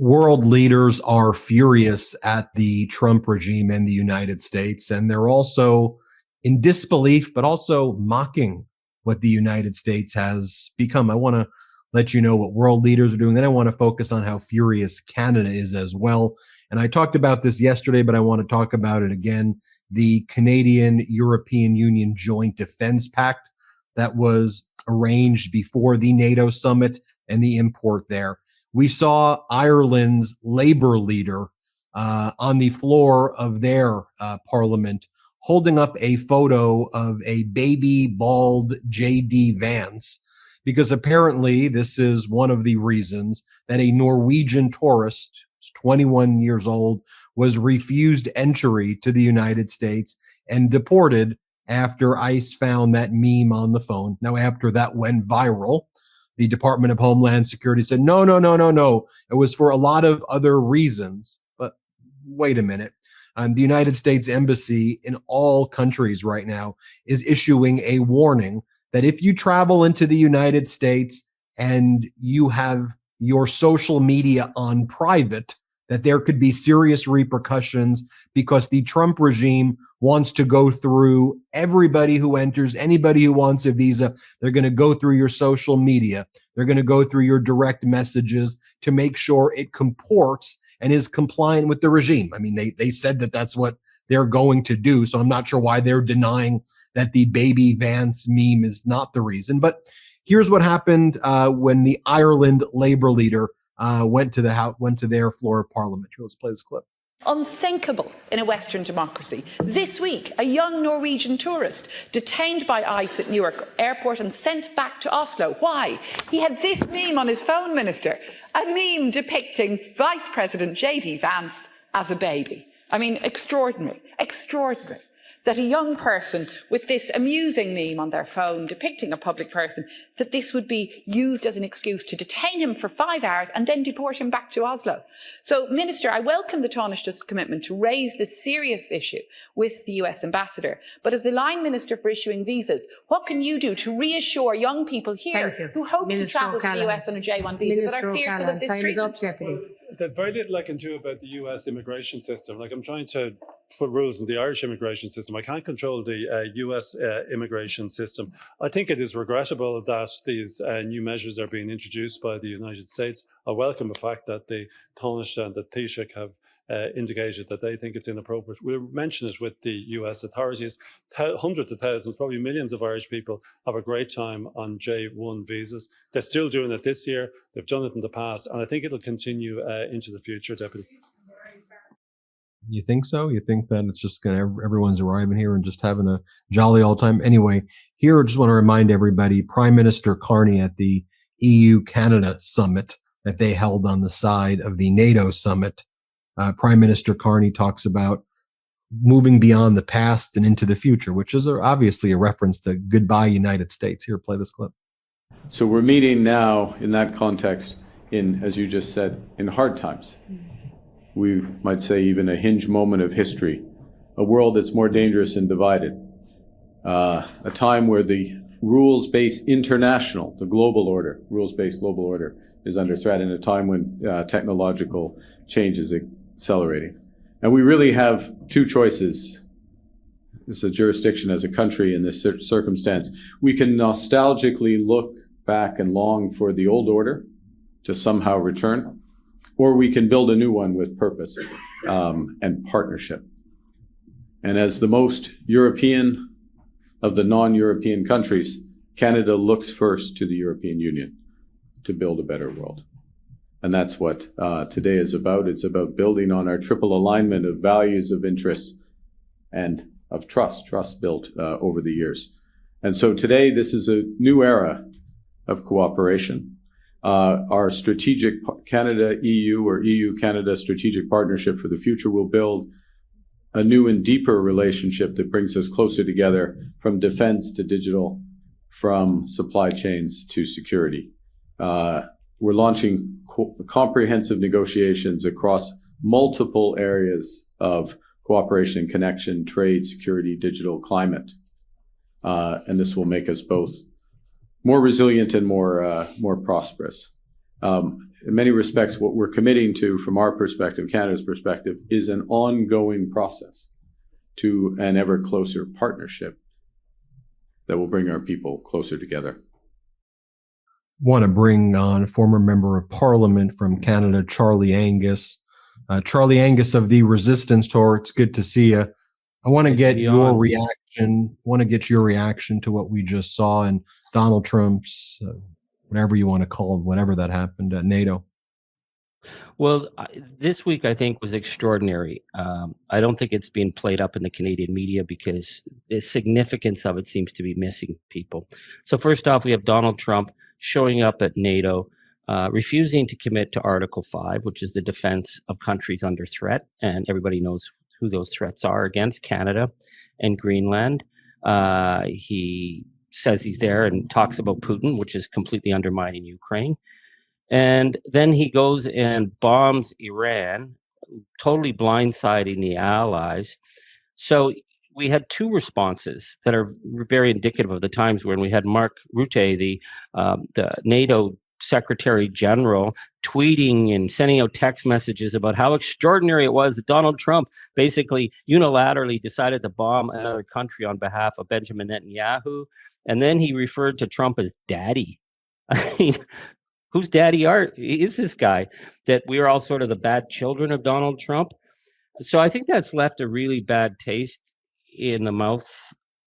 World leaders are furious at the Trump regime and the United States, and they're also in disbelief, but also mocking what the United States has become. I want to let you know what world leaders are doing. Then I want to focus on how furious Canada is as well. And I talked about this yesterday, but I want to talk about it again. The Canadian European Union Joint Defense Pact that was arranged before the NATO summit and the import there. We saw Ireland's Labour leader on the floor of their parliament holding up a photo of a baby bald J.D. Vance, because apparently this is one of the reasons that a Norwegian tourist, 21 years old, was refused entry to the United States and deported after ICE found that meme on the phone. Now, after that went viral, the Department of Homeland Security said, no. It was for a lot of other reasons. But wait a minute. The United States Embassy in all countries right now is issuing a warning that if you travel into the United States and you have your social media on private, that there could be serious repercussions, because the Trump regime wants to go through everybody who enters, anybody who wants a visa. They're going to go through your social media. They're going to go through your direct messages to make sure it comports and is compliant with the regime. I mean, they said that that's what they're going to do. So I'm not sure why they're denying that the baby Vance meme is not the reason. But here's what happened when the Ireland Labour leader went to their floor of parliament. Let's play this clip. Unthinkable in a Western democracy. This week, a young Norwegian tourist detained by ICE at Newark Airport and sent back to Oslo. Why? He had this meme on his phone, Minister. A meme depicting Vice President J.D. Vance as a baby. I mean, extraordinary. Extraordinary. That a young person with this amusing meme on their phone depicting a public person, that this would be used as an excuse to detain him for 5 hours and then deport him back to Oslo. So, Minister, I welcome the Taoiseach's commitment to raise this serious issue with the US ambassador. But as the line minister for issuing visas, what can you do to reassure young people here who hope to travel to the US on a J1 visa but are fearful of this treatment? There's very little I can do about the US immigration system. Like, I'm trying to put rules in the Irish immigration system. I can't control the US immigration system. I think it is regrettable that these new measures are being introduced by the United States. I welcome the fact that the Taoiseach and the Taoiseach have indicated that they think it's inappropriate. We'll mention it with the US authorities. Hundreds of thousands, probably millions of Irish people have a great time on J1 visas. They're still doing it this year. They've done it in the past, and I think it'll continue into the future, Deputy. You think so? You think that it's just going to, everyone's arriving here and just having a jolly old time? Anyway, here I just want to remind everybody, Prime Minister Carney at the EU-Canada summit that they held on the side of the NATO summit, Prime Minister Carney talks about moving beyond the past and into the future, which is obviously a reference to goodbye United States. Here, play this clip. So we're meeting now in that context in, as you just said, in hard times. We might say even a hinge moment of history, a world that's more dangerous and divided, a time where the rules-based international, the global order, rules-based global order is under threat, in a time when technological change is accelerating. And we really have two choices. This is a jurisdiction as a country in this circumstance. We can nostalgically look back and long for the old order to somehow return, or we can build a new one with purpose and partnership. And as the most European of the non-European countries, Canada looks first to the European Union to build a better world. And that's what today is about. It's about building on our triple alignment of values, of interests, and of trust built over the years. And so today, this is a new era of cooperation. Our strategic Canada-EU or EU-Canada strategic partnership for the future will build a new and deeper relationship that brings us closer together, from defense to digital, from supply chains to security. We're launching comprehensive negotiations across multiple areas of cooperation, connection, trade, security, digital, climate. And this will make us both more resilient and more prosperous. in many respects, what we're committing to from our perspective, Canada's perspective, is an ongoing process to an ever closer partnership that will bring our people closer together. Want to bring on former member of Parliament from Canada, Charlie Angus. Charlie Angus of the Resistance Tour, it's good to see you. I want to get your reaction. To what we just saw in Donald Trump's, whatever you want to call it, whatever that happened at NATO. Well, this week I think was extraordinary. I don't think it's being played up in the Canadian media because the significance of it seems to be missing people. So first off, we have Donald Trump showing up at NATO, refusing to commit to Article 5, which is the defense of countries under threat. And everybody knows who those threats are against Canada and Greenland. He says he's there and talks about Putin, which is completely undermining Ukraine. And then he goes and bombs Iran, totally blindsiding the allies. So we had two responses that are very indicative of the times when we had Mark Rutte, the NATO Secretary General, tweeting and sending out text messages about how extraordinary it was that Donald Trump basically unilaterally decided to bomb another country on behalf of Benjamin Netanyahu. And then he referred to Trump as daddy. I mean, whose daddy is this guy? That we are all sort of the bad children of Donald Trump. So I think that's left a really bad taste in the mouth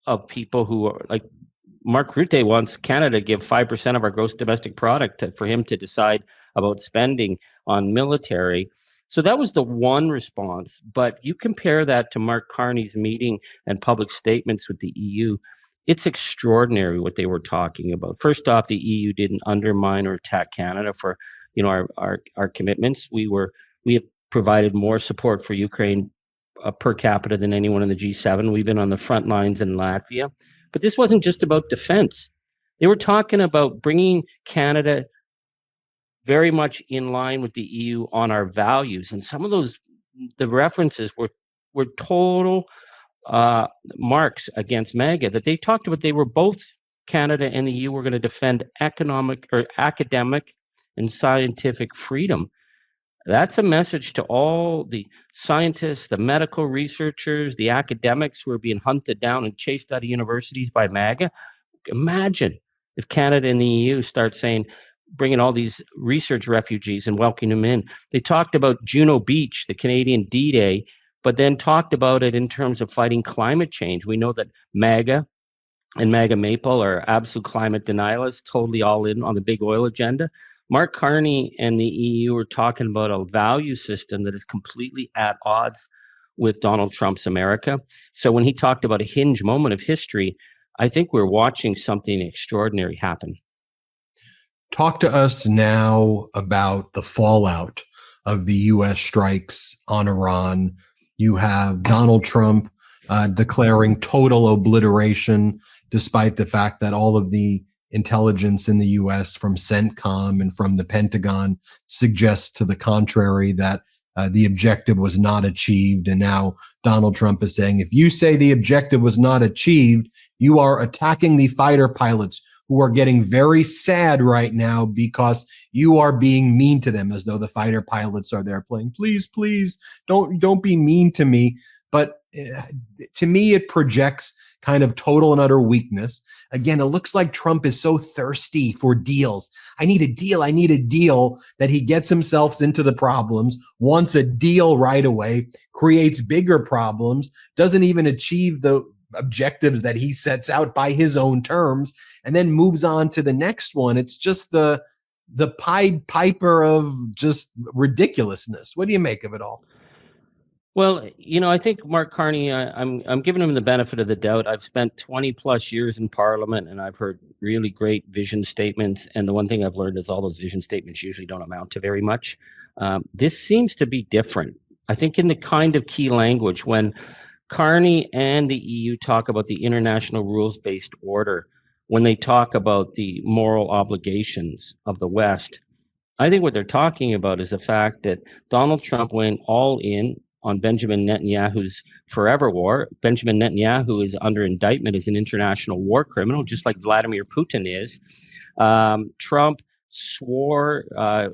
of people who are like, Mark Rutte wants Canada to give 5% of our gross domestic product for him to decide about spending on military. So that was the one response. But you compare that to Mark Carney's meeting and public statements with the EU, it's extraordinary what they were talking about. First off, the EU didn't undermine or attack Canada for our commitments. We have provided more support for Ukraine per capita than anyone in the G7. We've been on the front lines in Latvia. But this wasn't just about defense. They were talking about bringing Canada very much in line with the EU on our values. And some of the references were total marks against MAGA, that they talked about. They were both, Canada and the EU were going to defend economic or academic and scientific freedom. That's a message to all the scientists, the medical researchers, the academics who are being hunted down and chased out of universities by MAGA. Imagine if Canada and the EU start saying, bringing all these research refugees and welcoming them in. They talked about Juno Beach, the Canadian D-Day, but then talked about it in terms of fighting climate change. We know that MAGA and MAGA Maple are absolute climate denialists, totally all in on the big oil agenda. Mark Carney and the EU are talking about a value system that is completely at odds with Donald Trump's America. So when he talked about a hinge moment of history, I think we're watching something extraordinary happen. Talk to us now about the fallout of the U.S. strikes on Iran. You have Donald Trump declaring total obliteration, despite the fact that all of the intelligence in the U.S. from CENTCOM and from the Pentagon suggests to the contrary, that the objective was not achieved. And now Donald Trump is saying, if you say the objective was not achieved, you are attacking the fighter pilots who are getting very sad right now because you are being mean to them, as though the fighter pilots are there playing, please, please, don't be mean to me. But to me, it projects kind of total and utter weakness. Again, it looks like Trump is so thirsty for deals. I need a deal, that he gets himself into the problems, wants a deal right away, creates bigger problems, doesn't even achieve the objectives that he sets out by his own terms, and then moves on to the next one. It's just the Pied Piper of just ridiculousness. What do you make of it all? Well, I think Mark Carney, I'm giving him the benefit of the doubt. I've spent 20 plus years in Parliament, and I've heard really great vision statements. And the one thing I've learned is all those vision statements usually don't amount to very much. This seems to be different. I think in the kind of key language, when Carney and the EU talk about the international rules-based order, when they talk about the moral obligations of the West, I think what they're talking about is the fact that Donald Trump went all in on Benjamin Netanyahu's forever war. Benjamin Netanyahu is under indictment as an international war criminal, just like Vladimir Putin is. Trump swore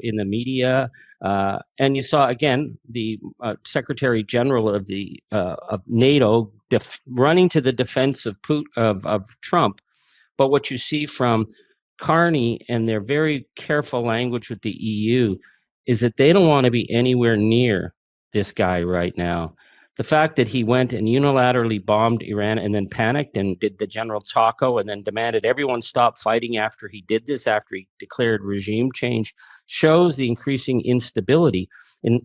in the media. And you saw, again, the Secretary General of NATO running to the defense of Trump. But what you see from Carney and their very careful language with the EU is that they don't want to be anywhere near this guy right now. The fact that he went and unilaterally bombed Iran and then panicked and did the General Taco and then demanded everyone stop fighting after he did this, after he declared regime change, shows the increasing instability in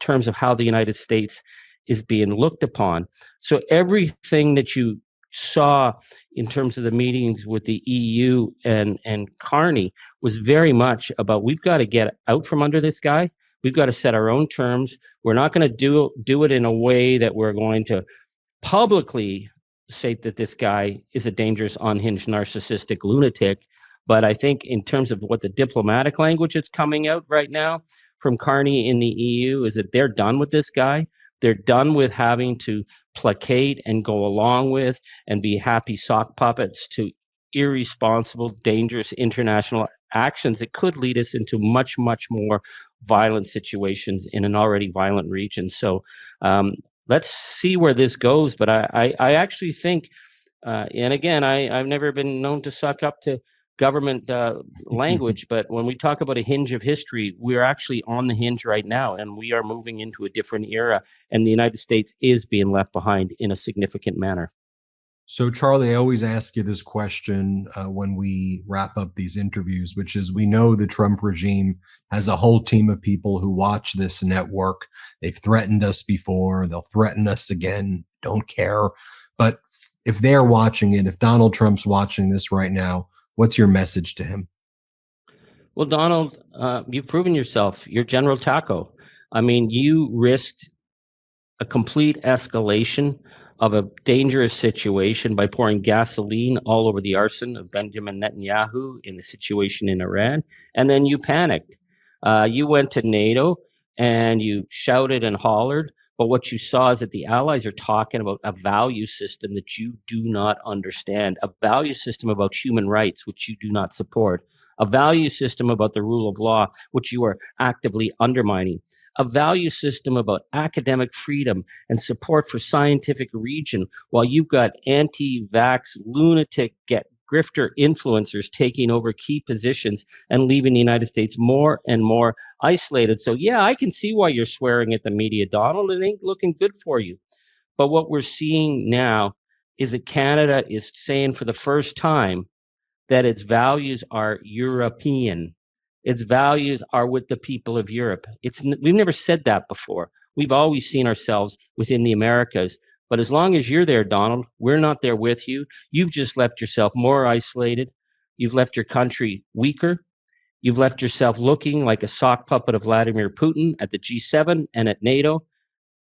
terms of how the United States is being looked upon. So everything that you saw in terms of the meetings with the EU and Carney was very much about, we've got to get out from under this guy. We've got to set our own terms. We're not going to do it in a way that we're going to publicly say that this guy is a dangerous, unhinged, narcissistic lunatic. But I think in terms of what the diplomatic language that's coming out right now from Carney in the EU is that they're done with this guy. They're done with having to placate and go along with and be happy sock puppets to irresponsible, dangerous international actions that could lead us into much, much more violent situations in an already violent region. So let's see where this goes. But I actually think, and again, I've never been known to suck up to government language, but when we talk about a hinge of history, we're actually on the hinge right now, and we are moving into a different era, and the United States is being left behind in a significant manner. So, Charlie, I always ask you this question when we wrap up these interviews, which is, we know the Trump regime has a whole team of people who watch this network. They've threatened us before. They'll threaten us again. Don't care. But if they're watching it, if Donald Trump's watching this right now, what's your message to him? Well, Donald, you've proven yourself. You're General Taco. I mean, you risked a complete escalation of a dangerous situation by pouring gasoline all over the arson of Benjamin Netanyahu in the situation in Iran. And then you panicked. You went to NATO and you shouted and hollered. But what you saw is that the allies are talking about a value system that you do not understand, a value system about human rights, which you do not support, a value system about the rule of law, which you are actively undermining, a value system about academic freedom and support for scientific region, while you've got anti-vax, lunatic, grifter influencers taking over key positions and leaving the United States more and more isolated. So yeah, I can see why you're swearing at the media, Donald. It ain't looking good for you. But what we're seeing now is that Canada is saying for the first time that its values are European. Its values are with the people of Europe. We've never said that before. We've always seen ourselves within the Americas. But as long as you're there, Donald, we're not there with you. You've just left yourself more isolated. You've left your country weaker. You've left yourself looking like a sock puppet of Vladimir Putin at the G7 and at NATO.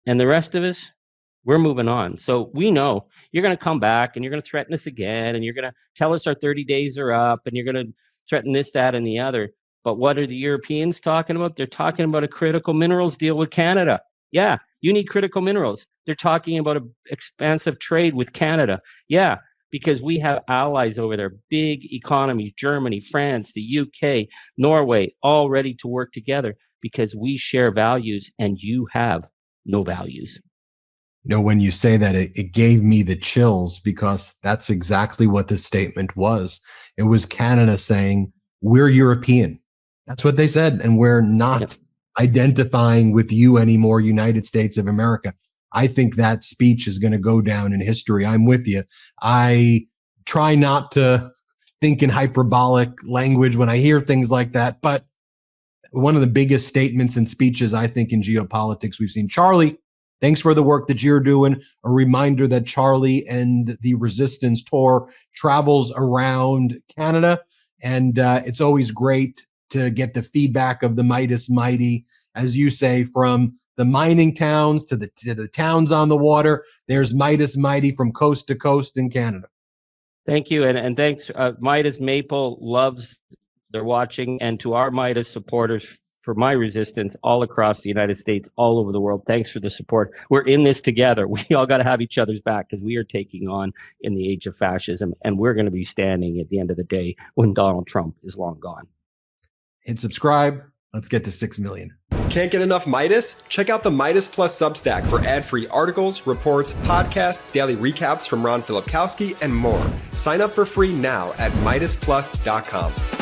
And the rest of us, we're moving on. So we know you're going to come back and you're going to threaten us again. And you're going to tell us our 30 days are up and you're going to threaten this, that, and the other. But what are the Europeans talking about? They're talking about a critical minerals deal with Canada. Yeah, you need critical minerals. They're talking about an expansive trade with Canada. Yeah, because we have allies over there, big economies, Germany, France, the UK, Norway, all ready to work together because we share values and you have no values. You know, when you say that, it gave me the chills, because that's exactly what this statement was. It was Canada saying, we're European. That's what they said. And we're not identifying with you anymore, United States of America. I think that speech is going to go down in history. I'm with you. I try not to think in hyperbolic language when I hear things like that. But one of the biggest statements and speeches, I think, in geopolitics we've seen. Charlie, thanks for the work that you're doing. A reminder that Charlie and the Resistance Tour travels around Canada. And it's always great to get the feedback of the Meidas Mighty, as you say, from the mining towns to the towns on the water. There's Meidas Mighty from coast to coast in Canada. Thank you. And thanks. Meidas Maple loves, they're watching. And to our Meidas supporters for my resistance all across the United States, all over the world, thanks for the support. We're in this together. We all got to have each other's back because we are taking on in the age of fascism. And we're going to be standing at the end of the day when Donald Trump is long gone. Hit subscribe. Let's get to 6 million. Can't get enough Meidas? Check out the Meidas Plus Substack for ad-free articles, reports, podcasts, daily recaps from Ron Filipkowski, and more. Sign up for free now at MeidasPlus.com.